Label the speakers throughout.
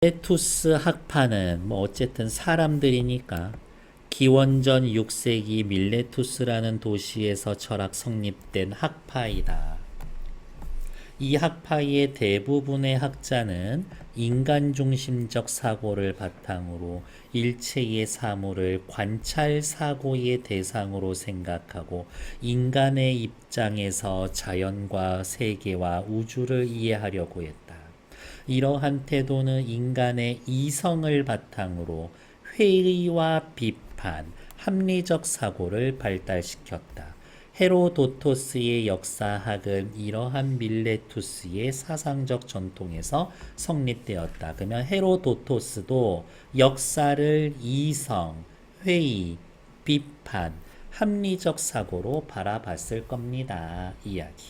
Speaker 1: 밀레투스 학파는 어쨌든 사람들이니까 기원전 6세기 밀레투스라는 도시에서 철학 성립된 학파이다. 이 학파의 대부분의 학자는 인간 중심적 사고를 바탕으로 일체의 사물을 관찰 사고의 대상으로 생각하고 인간의 입장에서 자연과 세계와 우주를 이해하려고 했다. 이러한 태도는 인간의 이성을 바탕으로 회의와 비판, 합리적 사고를 발달시켰다. 헤로도토스의 역사학은 이러한 밀레투스의 사상적 전통에서 성립되었다. 그러면 헤로도토스도 역사를 이성, 회의, 비판, 합리적 사고로 바라봤을 겁니다. 이야기.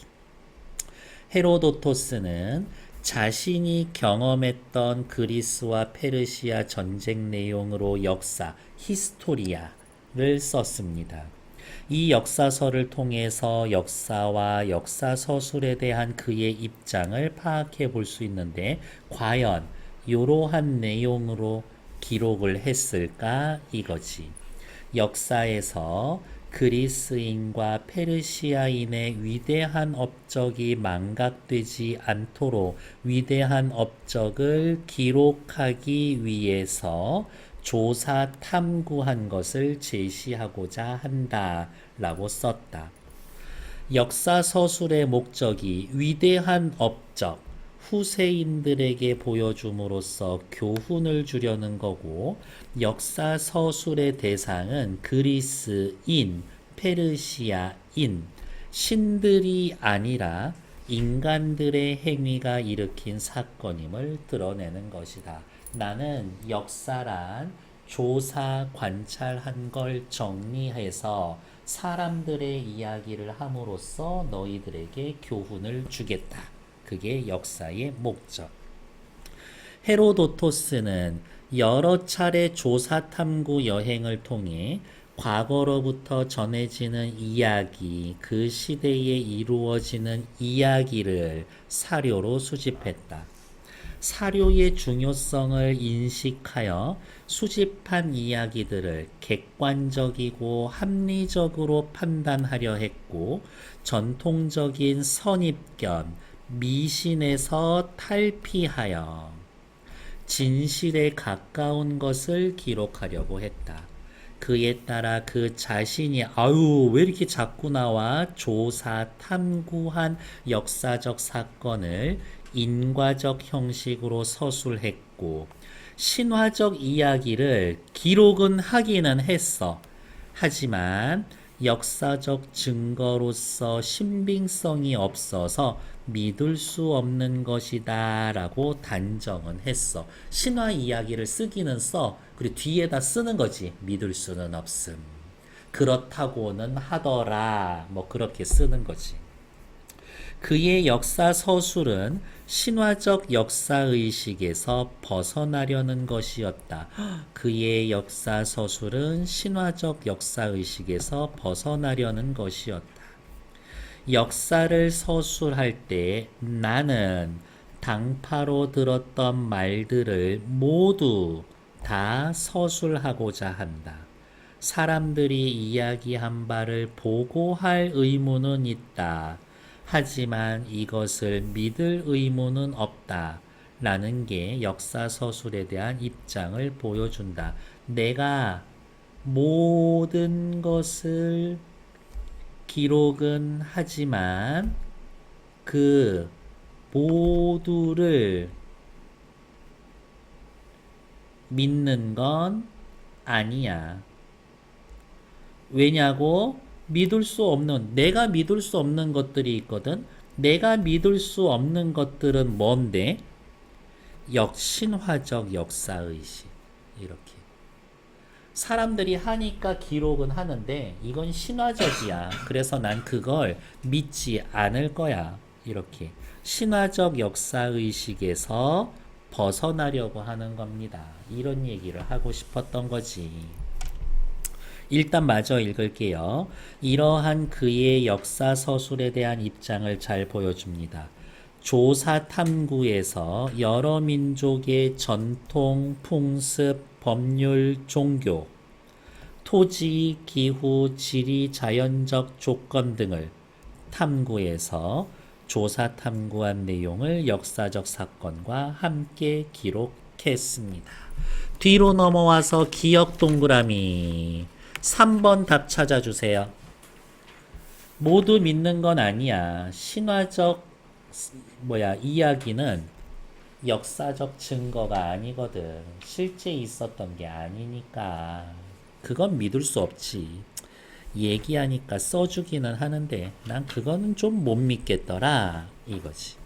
Speaker 1: 헤로도토스는 자신이 경험했던 그리스와 페르시아 전쟁 내용으로 역사, 히스토리아를 썼습니다. 이 역사서를 통해서 역사와 역사서술에 대한 그의 입장을 파악해 볼 수 있는데 과연 이러한 내용으로 기록을 했을까 이거지. 역사에서 그리스인과 페르시아인의 위대한 업적이 망각되지 않도록 위대한 업적을 기록하기 위해서 조사 탐구한 것을 제시하고자 한다라고 썼다. 역사 서술의 목적이 위대한 업적, 후세인들에게 보여줌으로써 교훈을 주려는 거고, 역사 서술의 대상은 그리스인, 페르시아인, 신들이 아니라 인간들의 행위가 일으킨 사건임을 드러내는 것이다. 나는 역사란 조사, 관찰한 걸 정리해서 사람들의 이야기를 함으로써 너희들에게 교훈을 주겠다. 그게 역사의 목적. 헤로도토스는 여러 차례 조사 탐구 여행을 통해 과거로부터 전해지는 이야기, 그 시대에 이루어지는 이야기를 사료로 수집했다. 사료의 중요성을 인식하여 수집한 이야기들을 객관적이고 합리적으로 판단하려 했고, 전통적인 선입견, 미신에서 탈피하여 진실에 가까운 것을 기록하려고 했다. 그에 따라 그 자신이 왜 이렇게 자꾸 나와 조사, 탐구한 역사적 사건을 인과적 형식으로 서술했고 신화적 이야기를 기록은 하기는 했어. 하지만 역사적 증거로서 신빙성이 없어서 믿을 수 없는 것이다 라고 단정은 했어. 신화 이야기를 쓰기는 써. 그리고 뒤에다 쓰는 거지. 믿을 수는 없음. 그렇다고는 하더라. 그렇게 쓰는 거지. 그의 역사 서술은 신화적 역사의식에서 벗어나려는 것이었다. 그의 역사 서술은 신화적 역사의식에서 벗어나려는 것이었다. 역사를 서술할 때 나는 당파로 들었던 말들을 모두 다 서술하고자 한다. 사람들이 이야기한 바를 보고할 의무는 있다. 하지만 이것을 믿을 의무는 없다. 라는 게 역사서술에 대한 입장을 보여준다. 내가 모든 것을 기록은 하지만 그 모두를 믿는 건 아니야. 왜냐고? 내가 믿을 수 없는 것들이 있거든. 내가 믿을 수 없는 것들은 뭔데? 신화적 역사의식. 이렇게. 사람들이 하니까 기록은 하는데 이건 신화적이야. 그래서 난 그걸 믿지 않을 거야. 이렇게. 신화적 역사의식에서 벗어나려고 하는 겁니다. 이런 얘기를 하고 싶었던 거지. 일단 마저 읽을게요. 이러한 그의 역사 서술에 대한 입장을 잘 보여줍니다. 조사 탐구에서 여러 민족의 전통, 풍습, 법률, 종교, 토지, 기후, 지리, 자연적 조건 등을 탐구해서 조사 탐구한 내용을 역사적 사건과 함께 기록했습니다. 뒤로 넘어와서 기억 동그라미 3번 답 찾아주세요. 모두 믿는 건 아니야. 신화적 이야기는 역사적 증거가 아니거든. 실제 있었던 게 아니니까. 그건 믿을 수 없지. 얘기하니까 써주기는 하는데 난 그거는 좀 못 믿겠더라. 이거지.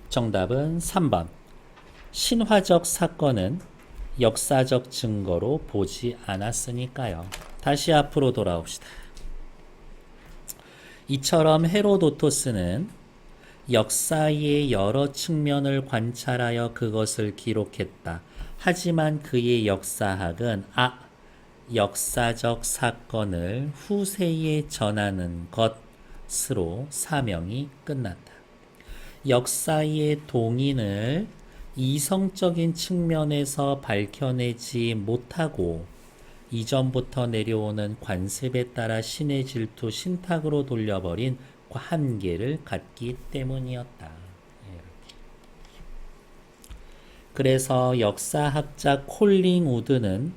Speaker 1: 정답은 3번. 신화적 사건은 역사적 증거로 보지 않았으니까요. 다시 앞으로 돌아옵시다. 이처럼 헤로도토스는 역사의 여러 측면을 관찰하여 그것을 기록했다. 하지만 그의 역사학은 역사적 사건을 후세에 전하는 것으로 사명이 끝났다. 역사의 동인을 이성적인 측면에서 밝혀내지 못하고 이전부터 내려오는 관습에 따라 신의 질투 신탁으로 돌려버린 한계를 갖기 때문이었다. 그래서 역사학자 콜링 우드는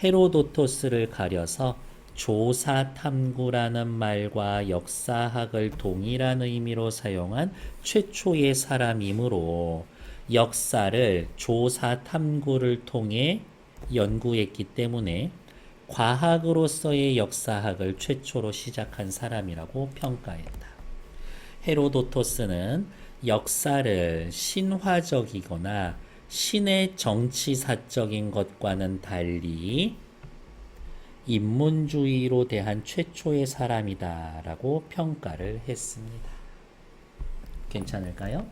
Speaker 1: 헤로도토스를 가려서 조사 탐구라는 말과 역사학을 동일한 의미로 사용한 최초의 사람이므로 역사를 조사 탐구를 통해 연구했기 때문에 과학으로서의 역사학을 최초로 시작한 사람이라고 평가했다. 헤로도토스는 역사를 신화적이거나 신의 정치사적인 것과는 달리 인문주의로 대한 최초의 사람이다 라고 평가를 했습니다. 괜찮을까요?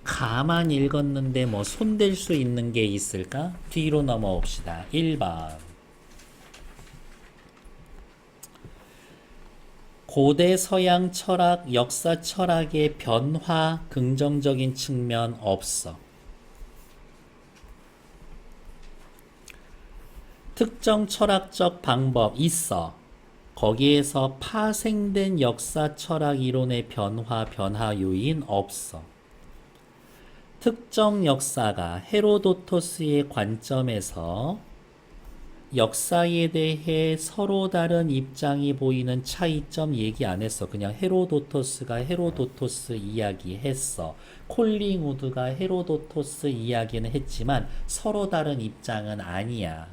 Speaker 1: 가만 읽었는데 뭐 손댈 수 있는 게 있을까? 뒤로 넘어옵시다. 1번. 고대 서양 철학, 역사 철학의 변화, 긍정적인 측면 없어. 특정 철학적 방법 있어. 거기에서 파생된 역사 철학 이론의 변화 요인 없어. 특정 역사가 헤로도토스의 관점에서 역사에 대해 서로 다른 입장이 보이는 차이점 얘기 안 했어. 그냥 헤로도토스가 헤로도토스 이야기 했어. 콜링 우드가 헤로도토스 이야기는 했지만 서로 다른 입장은 아니야.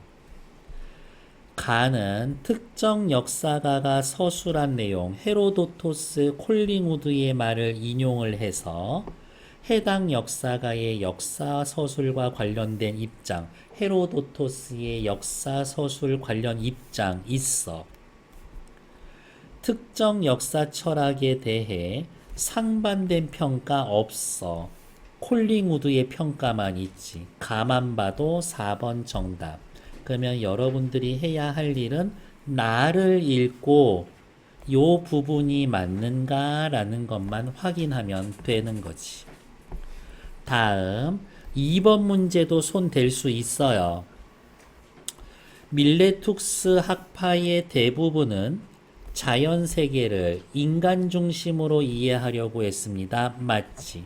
Speaker 1: 가는 특정 역사가가 서술한 내용, 헤로도토스, 콜링 우드의 말을 인용을 해서 해당 역사가의 역사 서술과 관련된 입장, 헤로도토스의 역사 서술 관련 입장 있어. 특정 역사 철학에 대해 상반된 평가 없어. 콜링 우드의 평가만 있지. 가만 봐도 4번 정답. 그러면 여러분들이 해야 할 일은 나를 읽고 요 부분이 맞는가라는 것만 확인하면 되는 거지. 다음 2번 문제도 손 댈 수 있어요. 밀레투스 학파의 대부분은 자연세계를 인간 중심으로 이해하려고 했습니다. 맞지?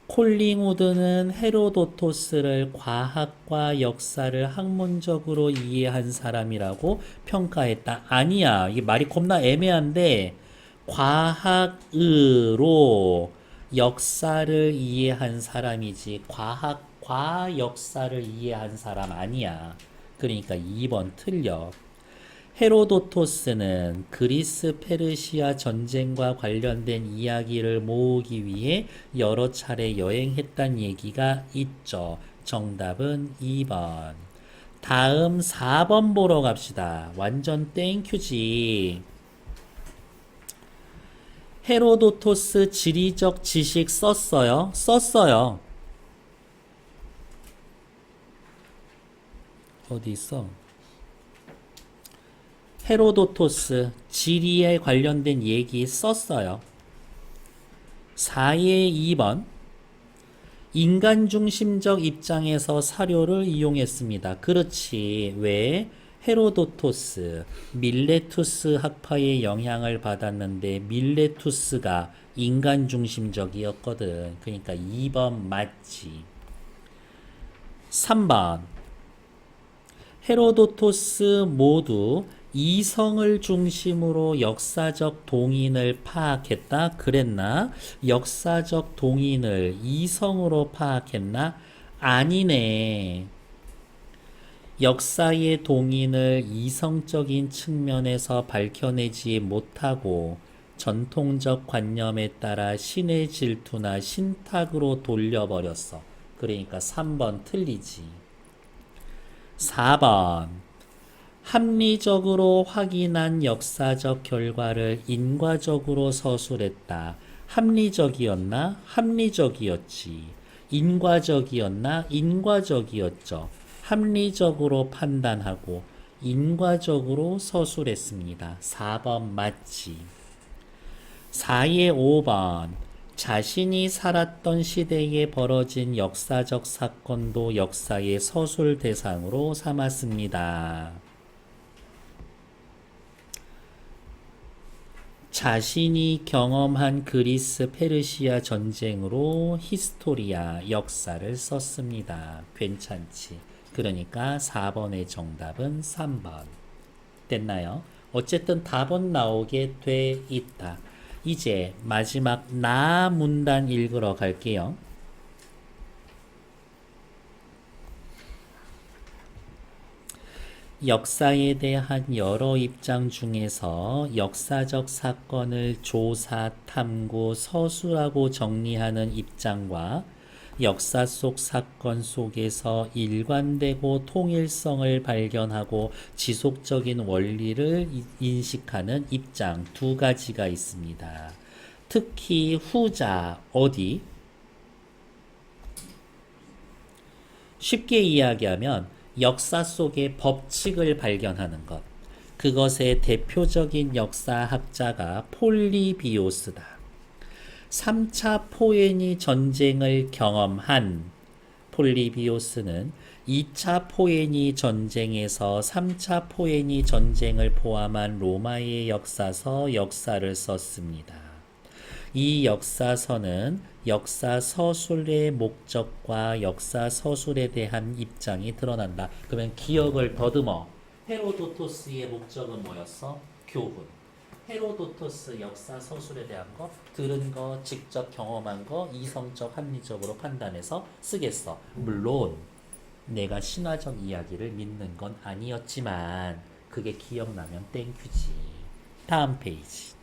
Speaker 1: 콜링 우드는 헤로도토스를 과학과 역사를 학문적으로 이해한 사람이라고 평가했다. 아니야. 이게 말이 겁나 애매한데 과학으로 역사를 이해한 사람이지 과학과 역사를 이해한 사람 아니야. 그러니까 2번 틀려. 헤로도토스는 그리스 페르시아 전쟁과 관련된 이야기를 모으기 위해 여러 차례 여행했단 얘기가 있죠. 정답은 2번. 다음 4번 보러 갑시다. 완전 땡큐지. 헤로도토스 지리적 지식 썼어요? 썼어요. 어디 있어? 헤로도토스 지리에 관련된 얘기 썼어요. 4의 2번 인간 중심적 입장에서 사료를 이용했습니다. 그렇지. 왜? 헤로도토스, 밀레투스 학파의 영향을 받았는데 밀레투스가 인간 중심적이었거든. 그러니까 2번 맞지. 3번 헤로도토스 모두 이성을 중심으로 역사적 동인을 파악했다. 그랬나? 역사적 동인을 이성으로 파악했나? 아니네. 역사의 동인을 이성적인 측면에서 밝혀내지 못하고 전통적 관념에 따라 신의 질투나 신탁으로 돌려버렸어. 그러니까 3번 틀리지. 4번 합리적으로 확인한 역사적 결과를 인과적으로 서술했다. 합리적이었나? 합리적이었지. 인과적이었나? 인과적이었죠. 합리적으로 판단하고 인과적으로 서술했습니다. 4번 맞지. 4의 5번 자신이 살았던 시대에 벌어진 역사적 사건도 역사의 서술 대상으로 삼았습니다. 자신이 경험한 그리스 페르시아 전쟁으로 히스토리아 역사를 썼습니다. 괜찮지? 그러니까 4번의 정답은 3번. 됐나요? 어쨌든 답은 나오게 돼 있다. 이제 마지막 나 문단 읽으러 갈게요. 역사에 대한 여러 입장 중에서 역사적 사건을 조사, 탐구, 서술하고 정리하는 입장과 역사 속 사건 속에서 일관되고 통일성을 발견하고 지속적인 원리를 인식하는 입장 두 가지가 있습니다. 특히 후자 어디? 쉽게 이야기하면 역사 속의 법칙을 발견하는 것. 그것의 대표적인 역사학자가 폴리비오스다. 3차 포에니 전쟁을 경험한 폴리비오스는 2차 포에니 전쟁에서 3차 포에니 전쟁을 포함한 로마의 역사서 역사를 썼습니다. 이 역사서는 역사 서술의 목적과 역사 서술에 대한 입장이 드러난다. 그러면 기억을 더듬어. 헤로도토스의 목적은 뭐였어? 교훈. 헤로도토스 역사 서술에 대한 거, 들은 거, 직접 경험한 거, 이성적 합리적으로 판단해서 쓰겠어. 물론 내가 신화적 이야기를 믿는 건 아니었지만 그게 기억나면 땡큐지. 다음 페이지.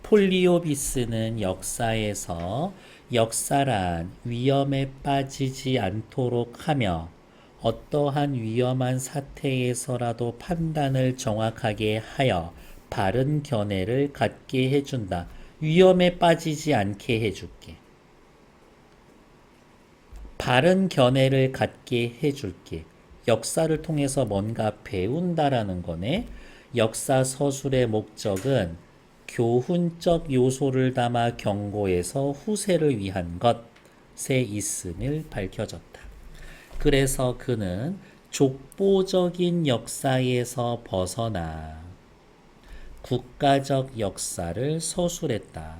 Speaker 1: 폴리오비스는 역사에서 역사란 위험에 빠지지 않도록 하며 어떠한 위험한 사태에서라도 판단을 정확하게 하여 바른 견해를 갖게 해준다. 위험에 빠지지 않게 해줄게. 바른 견해를 갖게 해줄게. 역사를 통해서 뭔가 배운다라는 거네. 역사 서술의 목적은 교훈적 요소를 담아 경고해서 후세를 위한 것에 있음을 밝혀졌다. 그래서 그는 족보적인 역사에서 벗어나 국가적 역사를 서술했다.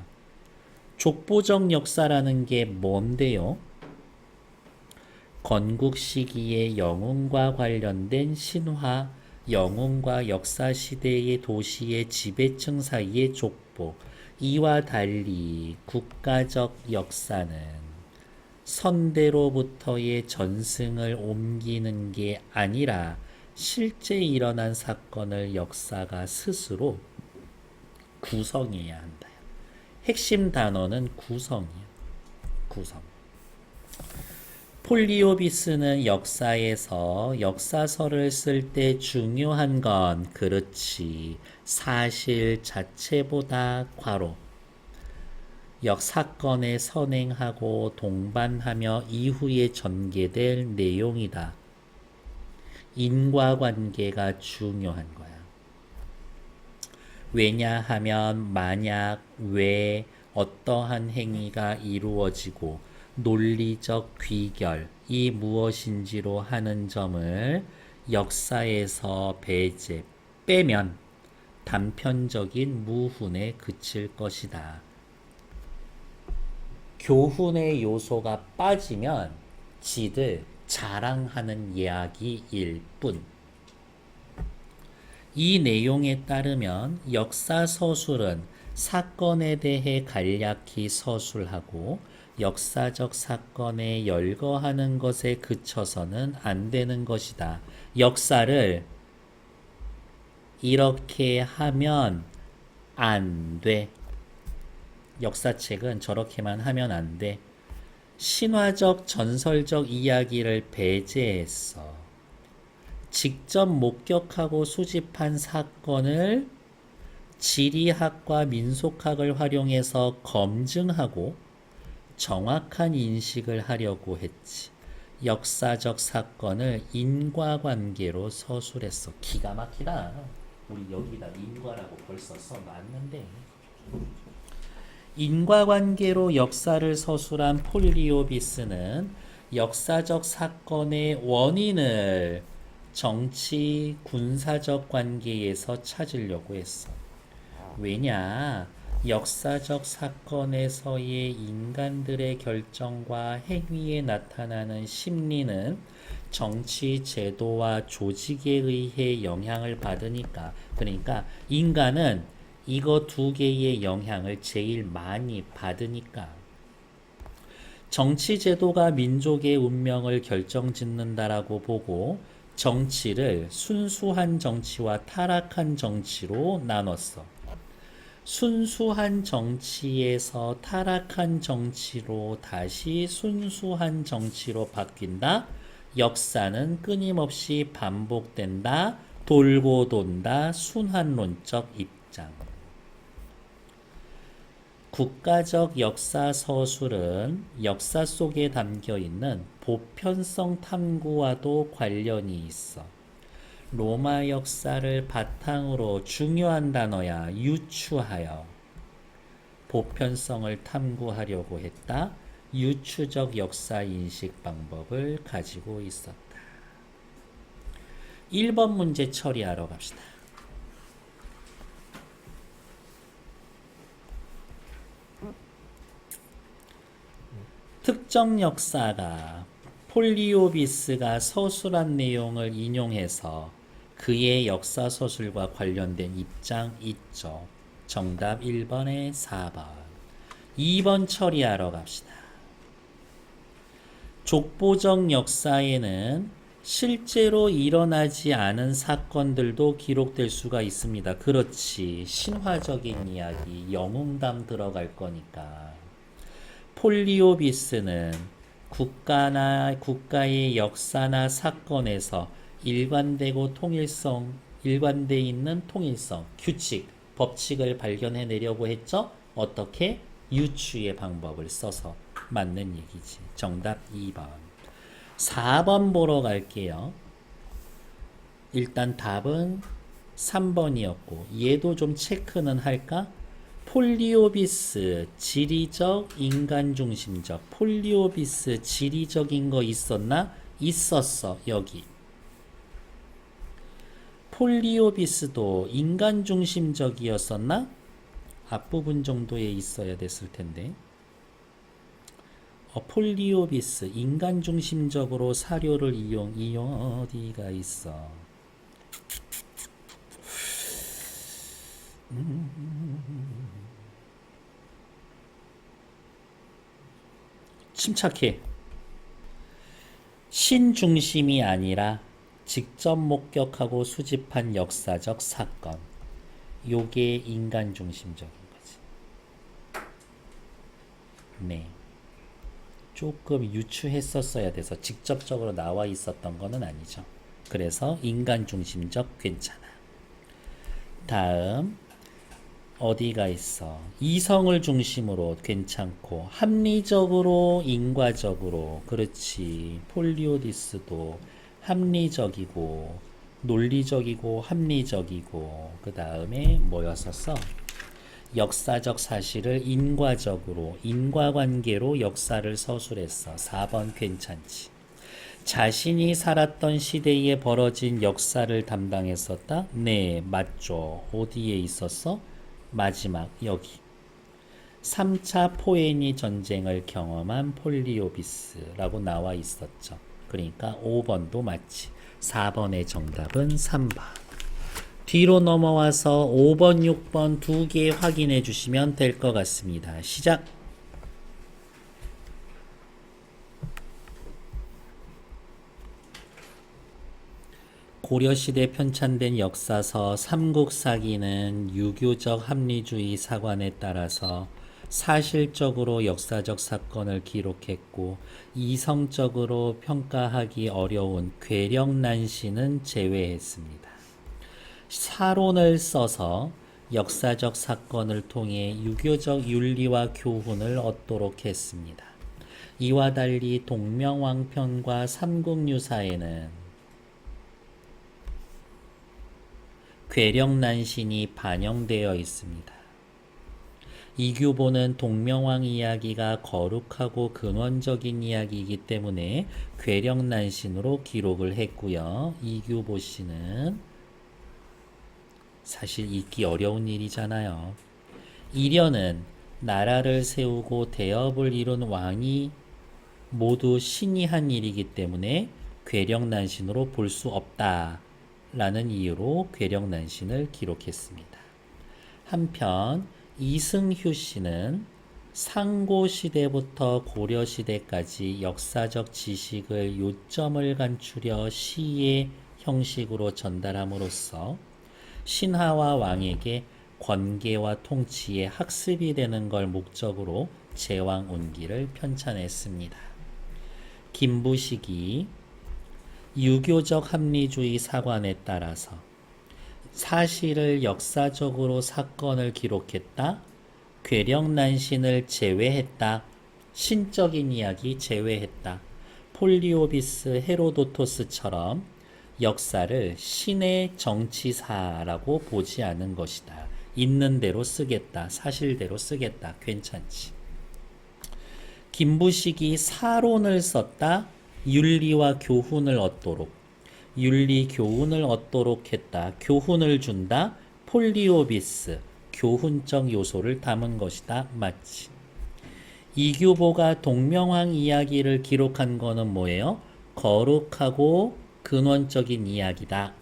Speaker 1: 족보적 역사라는 게 뭔데요? 건국 시기의 영웅과 관련된 신화, 영웅과 역사 시대의 도시의 지배층 사이의 족보. 이와 달리 국가적 역사는 선대로부터의 전승을 옮기는 게 아니라 실제 일어난 사건을 역사가 스스로 구성해야 한다. 핵심 단어는 구성이야. 구성. 폴리오비스는 역사에서 역사서를 쓸 때 중요한 건 그렇지. 사실 자체보다 괄호. 역사건에 선행하고 동반하며 이후에 전개될 내용이다. 인과관계가 중요한 거야. 왜냐하면 만약 왜 어떠한 행위가 이루어지고 논리적 귀결이 무엇인지로 하는 점을 역사에서 빼면 단편적인 무훈에 그칠 것이다. 교훈의 요소가 빠지면 지들 자랑하는 이야기일 뿐. 이 내용에 따르면 역사서술은 사건에 대해 간략히 서술하고 역사적 사건에 열거하는 것에 그쳐서는 안 되는 것이다. 역사를 이렇게 하면 안 돼. 역사책은 저렇게만 하면 안 돼. 신화적 전설적 이야기를 배제했어. 직접 목격하고 수집한 사건을 지리학과 민속학을 활용해서 검증하고 정확한 인식을 하려고 했지. 역사적 사건을 인과관계로 서술했어. 기가 막히다. 우리 여기다 인과라고 벌써 써놨는데. 인과관계로 역사를 서술한 폴리오비스는 역사적 사건의 원인을 정치, 군사적 관계에서 찾으려고 했어. 왜냐? 역사적 사건에서의 인간들의 결정과 행위에 나타나는 심리는 정치, 제도와 조직에 의해 영향을 받으니까. 그러니까 인간은 이거 두 개의 영향을 제일 많이 받으니까. 정치 제도가 민족의 운명을 결정짓는다라고 보고 정치를 순수한 정치와 타락한 정치로 나눴어. 순수한 정치에서 타락한 정치로 다시 순수한 정치로 바뀐다. 역사는 끊임없이 반복된다. 돌고 돈다. 순환론적 입장. 국가적 역사 서술은 역사 속에 담겨 있는 보편성 탐구와도 관련이 있어. 로마 역사를 바탕으로 중요한 단어야 유추하여 보편성을 탐구하려고 했다. 유추적 역사 인식 방법을 가지고 있었다. 1번 문제 처리하러 갑시다. 특정 역사가 폴리오비스가 서술한 내용을 인용해서 그의 역사 서술과 관련된 입장 있죠. 정답 1번에 4번. 2번 처리하러 갑시다. 족보적 역사에는 실제로 일어나지 않은 사건들도 기록될 수가 있습니다. 그렇지. 신화적인 이야기, 영웅담 들어갈 거니까. 폴리오비스는 국가의 역사나 사건에서 일관되고 일관돼 있는 통일성, 규칙, 법칙을 발견해내려고 했죠. 어떻게? 유추의 방법을 써서 맞는 얘기지. 정답 2번. 4번 보러 갈게요. 일단 답은 3번이었고 얘도 좀 체크는 할까? 폴리오비스 지리적 인간중심적. 폴리오비스 지리적인 거 있었나? 있었어. 여기 폴리오비스도 인간중심적이었었나? 앞부분 정도에 있어야 됐을 텐데. 폴리오비스 인간중심적으로 사료를 이용 어디가 있어? 침착해. 신중심이 아니라 직접 목격하고 수집한 역사적 사건. 요게 인간중심적인 거지. 네. 조금 유추했었어야 돼서 직접적으로 나와 있었던 거는 아니죠. 그래서 인간중심적 괜찮아. 다음 어디가 있어? 이성을 중심으로 괜찮고 합리적으로 인과적으로. 그렇지. 폴리오디스도 합리적이고 논리적이고 합리적이고 그 다음에 뭐였었어? 역사적 사실을 인과적으로 인과관계로 역사를 서술했어. 4번 괜찮지. 자신이 살았던 시대에 벌어진 역사를 담당했었다? 네, 맞죠. 어디에 있었어? 마지막 여기. 3차 포에니 전쟁을 경험한 폴리오비스라고 나와 있었죠. 그러니까 5번도 맞지. 4번의 정답은 3번. 뒤로 넘어와서 5번, 6번 두 개 확인해 주시면 될 것 같습니다. 시작! 고려시대 편찬된 역사서 삼국사기는 유교적 합리주의 사관에 따라서 사실적으로 역사적 사건을 기록했고 이성적으로 평가하기 어려운 괴력난신은 제외했습니다. 사론을 써서 역사적 사건을 통해 유교적 윤리와 교훈을 얻도록 했습니다. 이와 달리 동명왕편과 삼국유사에는 괴력난신이 반영되어 있습니다. 이규보는 동명왕 이야기가 거룩하고 근원적인 이야기이기 때문에 괴력난신으로 기록을 했고요. 이규보 씨는 사실 읽기 어려운 일이잖아요. 이련은 나라를 세우고 대업을 이룬 왕이 모두 신이 한 일이기 때문에 괴력난신으로 볼 수 없다 라는 이유로 괴력난신을 기록했습니다. 한편 이승휴 씨는 상고시대부터 고려시대까지 역사적 지식을 요점을 간추려 시의 형식으로 전달함으로써 신하와 왕에게 권계와 통치의 학습이 되는 걸 목적으로 제왕운기를 편찬했습니다. 김부식이 유교적 합리주의 사관에 따라서 사실을 역사적으로 사건을 기록했다. 괴력난신을 제외했다. 신적인 이야기 제외했다. 폴리오비스 헤로도토스처럼 역사를 신의 정치사라고 보지 않은 것이다. 있는 대로 쓰겠다. 사실대로 쓰겠다. 괜찮지. 김부식이 사론을 썼다. 윤리와 교훈을 얻도록. 윤리 교훈을 얻도록 했다. 교훈을 준다. 폴리오비스. 교훈적 요소를 담은 것이다. 맞지. 이규보가 동명왕 이야기를 기록한 거는 뭐예요? 거룩하고 근원적인 이야기다.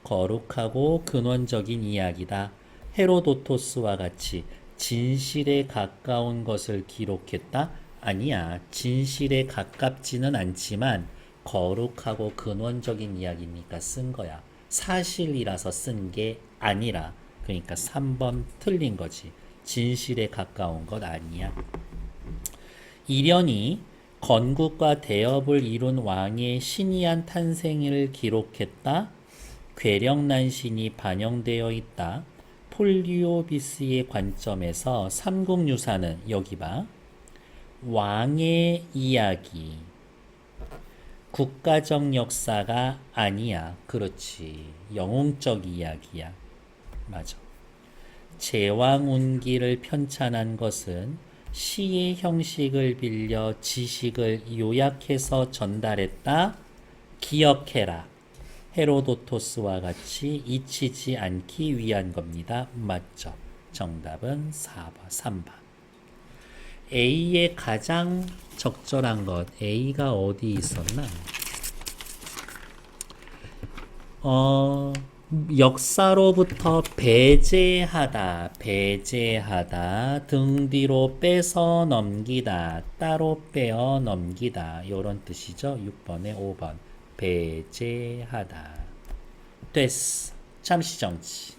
Speaker 1: 거룩하고 근원적인 이야기다. 헤로도토스와 같이 진실에 가까운 것을 기록했다? 아니야. 진실에 가깝지는 않지만 거룩하고 근원적인 이야기니까 쓴 거야. 사실이라서 쓴 게 아니라. 그러니까 3번 틀린 거지. 진실에 가까운 것 아니야. 이련이 건국과 대업을 이룬 왕의 신이한 탄생을 기록했다. 괴력난신이 반영되어 있다. 폴리오비스의 관점에서 삼국유사는 여기 봐. 왕의 이야기. 국가적 역사가 아니야. 그렇지. 영웅적 이야기야. 맞아. 제왕운기를 편찬한 것은 시의 형식을 빌려 지식을 요약해서 전달했다. 기억해라. 헤로도토스와 같이 잊히지 않기 위한 겁니다. 맞죠? 정답은 4번, 3번. A의 가장 적절한 것. A가 어디 있었나? 역사로부터 배제하다, 등 뒤로 빼서 넘기다, 따로 빼어 넘기다. 요런 뜻이죠. 6번에 5번. 배제하다. 됐어. 잠시 정치.